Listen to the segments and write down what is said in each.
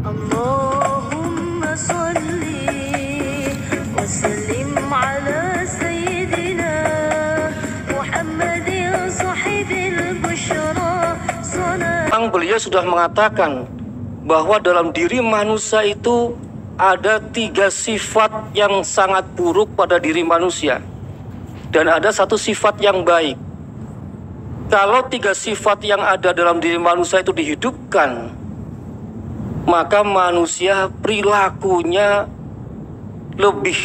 Allahumma salli wa sallim ala sayyidina Muhammadin sahibil busyra salat. Beliau sudah mengatakan bahwa dalam diri manusia itu ada 3 sifat yang sangat buruk pada diri manusia dan ada 1 sifat yang baik. Kalau 3 sifat yang ada dalam diri manusia itu dihidupkan, maka manusia perilakunya lebih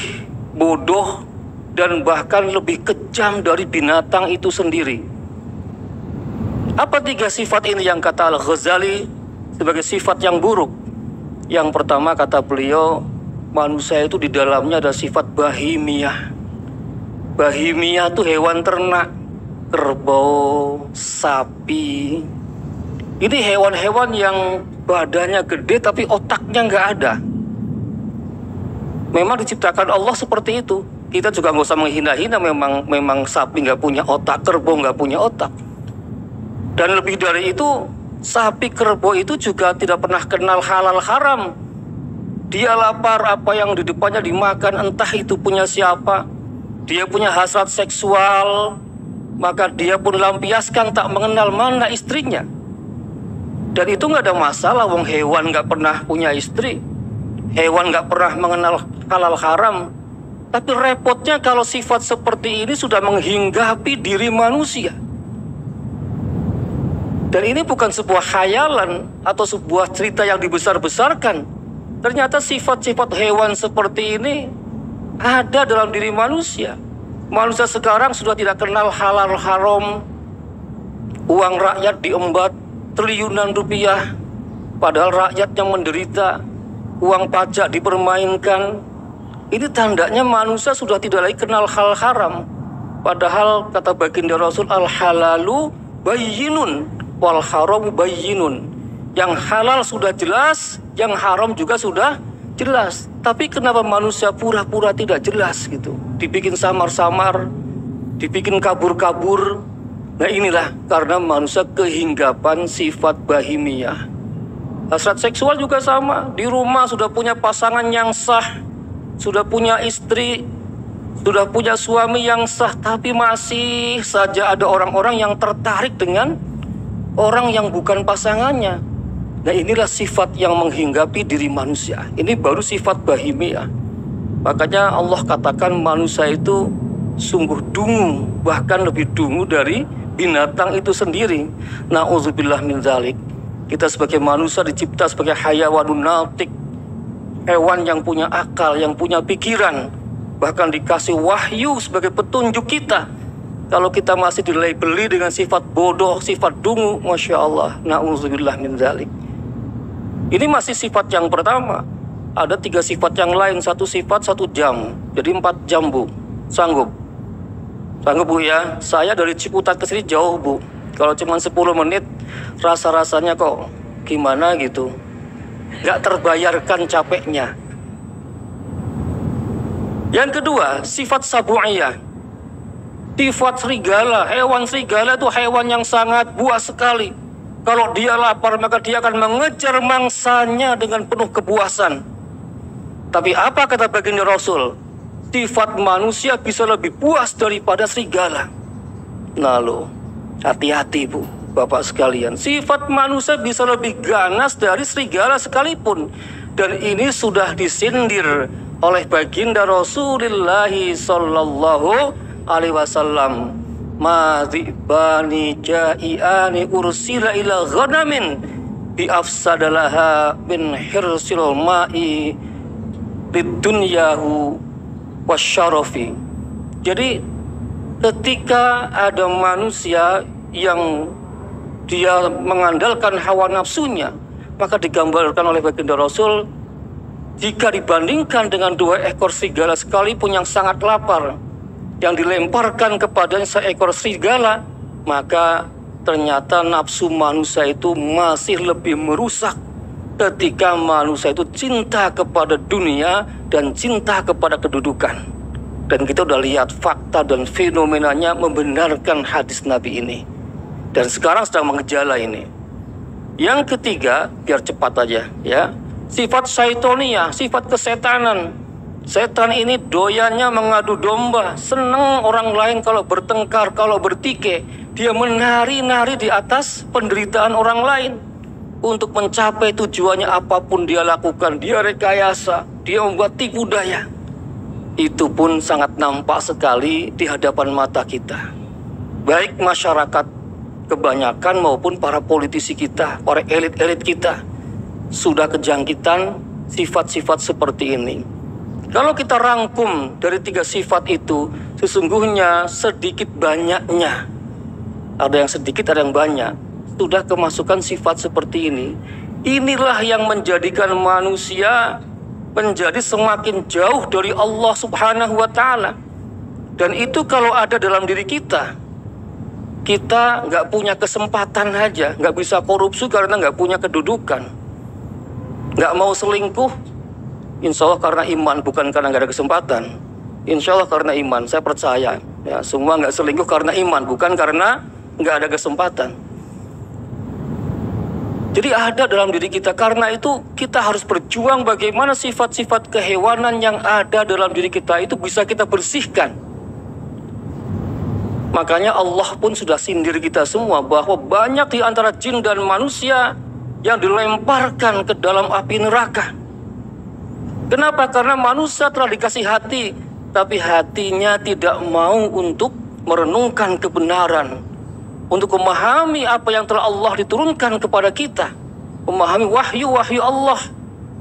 bodoh dan bahkan lebih kejam dari binatang itu sendiri. Apa 3 sifat ini yang kata Al-Ghazali sebagai sifat yang buruk? Yang pertama kata beliau, manusia itu di dalamnya ada sifat bahimiyah. Bahimiyah itu hewan ternak, kerbau, sapi. Ini hewan-hewan yang badannya gede tapi otaknya nggak ada. Memang diciptakan Allah seperti itu. Kita juga nggak usah menghina-hina, memang sapi nggak punya otak, kerbau nggak punya otak. Dan lebih dari itu, sapi kerbau itu juga tidak pernah kenal halal haram. Dia lapar, apa yang di depannya dimakan, entah itu punya siapa. Dia punya hasrat seksual, maka dia pun lampiaskan tak mengenal mana istrinya. Dan itu nggak ada masalah, wong hewan nggak pernah punya istri, hewan nggak pernah mengenal halal haram. Tapi repotnya kalau sifat seperti ini sudah menghinggapi diri manusia. Dan ini bukan sebuah khayalan atau sebuah cerita yang dibesar-besarkan. Ternyata sifat-sifat hewan seperti ini ada dalam diri manusia. Manusia sekarang sudah tidak kenal halal haram. Uang rakyat diembat triliunan rupiah, padahal rakyat yang menderita. Uang pajak dipermainkan. Ini tandanya manusia sudah tidak lagi kenal hal haram. Padahal kata baginda Rasul, al-halalu bayyinun wal haram bayyinun. Yang halal sudah jelas, yang haram juga sudah jelas. Tapi kenapa manusia pura-pura tidak jelas gitu? Dibikin samar-samar, dibikin kabur-kabur. Nah inilah karena manusia kehinggapan sifat bahimiyah. Hasrat seksual juga sama. Di rumah sudah punya pasangan yang sah, sudah punya istri, sudah punya suami yang sah, tapi masih saja ada orang-orang yang tertarik dengan orang yang bukan pasangannya. Nah inilah sifat yang menghinggapi diri manusia. Ini baru sifat bahimiyah. Makanya Allah katakan manusia itu sungguh dungu, bahkan lebih dungu dari binatang itu sendiri. Na'udzubillah min dzalik. Kita sebagai manusia dicipta sebagai hayawanun natik, hewan yang punya akal, yang punya pikiran, bahkan dikasih wahyu sebagai petunjuk kita. Kalau kita masih dilabeli dengan sifat bodoh, sifat dungu, masya Allah, na'udzubillah min dzalik. Ini masih sifat yang pertama. Ada 3 sifat yang lain, 1 sifat 1 jam, jadi 4 jam Bu. Sanggup? Sanggup Bu ya? Saya dari Ciputat ke sini jauh Bu. Kalau cuma 10 menit, rasa-rasanya kok gimana gitu. Gak terbayarkan capeknya. Yang kedua, sifat sabu'iyah. Sifat serigala. Hewan serigala itu hewan yang sangat buas sekali. Kalau dia lapar, maka dia akan mengejar mangsanya dengan penuh kepuasan. Tapi apa kata baginda Rasul? Sifat manusia bisa lebih puas daripada serigala. Nah lo, hati-hati Bu, Bapak sekalian. Sifat manusia bisa lebih ganas dari serigala sekalipun. Dan ini sudah disindir oleh baginda Rasulullah sallallahu alaihi wasallam. Madzibani ja'iani ursila ila ghanamin bi afsadalaha min hirsil ma'i lidunyahu wasyarafi. Jadi ketika ada manusia yang dia mengandalkan hawa nafsunya, maka digambarkan oleh baginda Rasul, jika dibandingkan dengan 2 ekor serigala sekalipun yang sangat lapar, yang dilemparkan kepadanya seekor serigala, maka ternyata nafsu manusia itu masih lebih merusak ketika manusia itu cinta kepada dunia dan cinta kepada kedudukan. Dan kita udah lihat fakta dan fenomenanya membenarkan hadis Nabi ini. Dan sekarang sedang mengejala ini. Yang ketiga, biar cepat aja ya. Sifat syaitoniyah, sifat kesetanan. Setan ini doyannya mengadu domba, senang orang lain kalau bertengkar, kalau bertikai. Dia menari-nari di atas penderitaan orang lain. Untuk mencapai tujuannya apapun dia lakukan, dia rekayasa, dia membuat tipu daya. Itu pun sangat nampak sekali di hadapan mata kita. Baik masyarakat kebanyakan maupun para politisi kita, para elit-elit kita, sudah kejangkitan sifat-sifat seperti ini. Kalau kita rangkum dari 3 sifat itu, sesungguhnya sedikit banyaknya, ada yang sedikit, ada yang banyak, sudah kemasukan sifat seperti ini. Inilah yang menjadikan manusia menjadi semakin jauh dari Allah Subhanahu wa Ta'ala. Dan itu kalau ada dalam diri kita, kita nggak punya kesempatan aja, nggak bisa korupsi karena nggak punya kedudukan, nggak mau selingkuh, insya Allah karena iman, bukan karena nggak ada kesempatan. Insya Allah karena iman, saya percaya. Ya, semua nggak selingkuh karena iman, bukan karena nggak ada kesempatan. Jadi ada dalam diri kita. Karena itu kita harus berjuang bagaimana sifat-sifat kehewanan yang ada dalam diri kita itu bisa kita bersihkan. Makanya Allah pun sudah sindir kita semua bahwa banyak di antara jin dan manusia yang dilemparkan ke dalam api neraka. Kenapa? Karena manusia telah dikasih hati, tapi hatinya tidak mau untuk merenungkan kebenaran, untuk memahami apa yang telah Allah diturunkan kepada kita, memahami wahyu-wahyu Allah.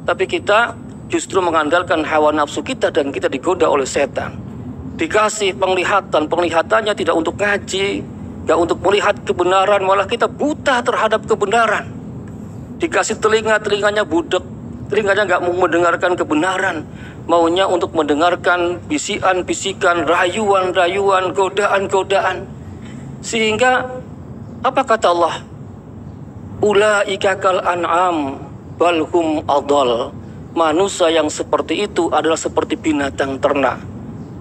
Tapi kita justru mengandalkan hawa nafsu kita dan kita digoda oleh setan. Dikasih penglihatan, penglihatannya tidak untuk ngaji, tidak untuk melihat kebenaran, malah kita buta terhadap kebenaran. Dikasih telinga, telinganya budek, telinganya nggak mau mendengarkan kebenaran, maunya untuk mendengarkan bisikan-bisikan, rayuan-rayuan, godaan-godaan. Sehingga apa kata Allah? Ulaika kal an'am balhum adall. Manusia yang seperti itu adalah seperti binatang ternak,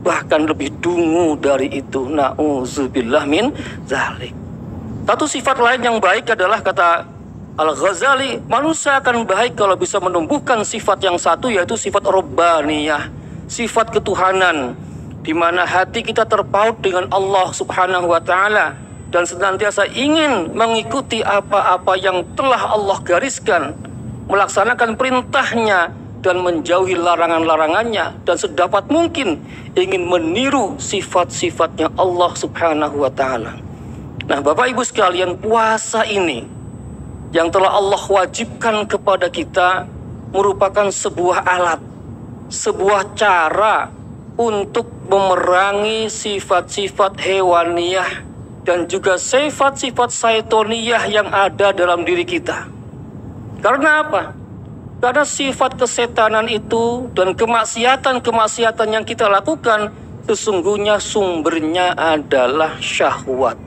bahkan lebih dungu dari itu. Na'udzubillah min zalik. Satu sifat lain yang baik adalah kata Al-Ghazali, manusia akan baik kalau bisa menumbuhkan sifat yang satu, yaitu sifat Rabbaniyah, sifat ketuhanan, di mana hati kita terpaut dengan Allah Subhanahu wa Ta'ala dan senantiasa ingin mengikuti apa-apa yang telah Allah gariskan, melaksanakan perintahnya dan menjauhi larangan-larangannya, dan sedapat mungkin ingin meniru sifat-sifatnya Allah Subhanahu wa Ta'ala. Nah, Bapak Ibu sekalian, puasa ini yang telah Allah wajibkan kepada kita merupakan sebuah alat, sebuah cara untuk memerangi sifat-sifat hewaniyah dan juga sifat-sifat syaitoniyah yang ada dalam diri kita. Karena apa? Karena sifat kesetanan itu dan kemaksiatan-kemaksiatan yang kita lakukan sesungguhnya sumbernya adalah syahwat.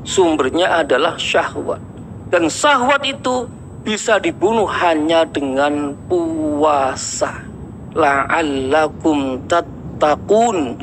Sumbernya adalah syahwat. Dan syahwat itu bisa dibunuh hanya dengan puasa. La'allakum tattaqun.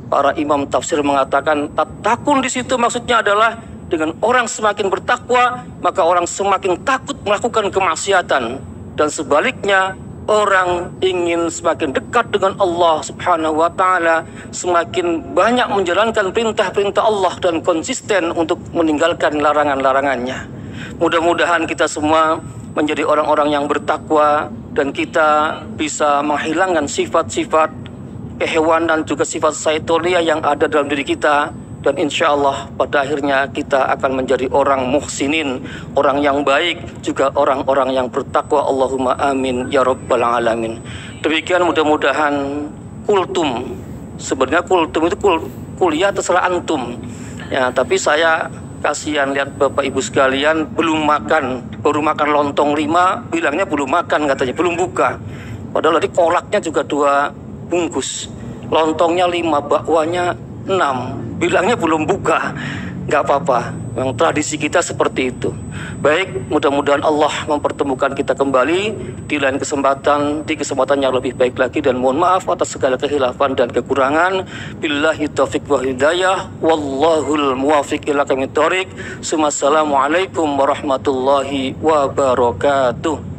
Para imam tafsir mengatakan tattaqun di situ maksudnya adalah dengan orang semakin bertakwa, maka orang semakin takut melakukan kemaksiatan. Dan sebaliknya, orang ingin semakin dekat dengan Allah Subhanahu wa Ta'ala, semakin banyak menjalankan perintah-perintah Allah dan konsisten untuk meninggalkan larangan-larangannya. Mudah-mudahan kita semua menjadi orang-orang yang bertakwa dan kita bisa menghilangkan sifat-sifat kehewanan juga sifat syaitoniyah yang ada dalam diri kita, dan insya Allah pada akhirnya kita akan menjadi orang muhsinin, orang yang baik, juga orang-orang yang bertakwa. Allahumma amin ya rabbal alamin. Demikian mudah-mudahan kultum. Sebenarnya kultum itu kuliah terserah antum ya, tapi saya kasihan lihat Bapak Ibu sekalian belum makan, baru makan lontong 5, bilangnya belum makan, katanya belum buka. Padahal tadi kolaknya juga 2 bungkus, lontongnya 5, bakwanya 6, bilangnya belum buka. Nggak apa-apa, memang tradisi kita seperti itu. Baik, mudah-mudahan Allah mempertemukan kita kembali di lain kesempatan, di kesempatan yang lebih baik lagi, dan mohon maaf atas segala kehilafan dan kekurangan. Billahi taufiq wa hidayah, wallahul muwafiq ila aqwamit thoriq. Assalamualaikum warahmatullahi wabarakatuh.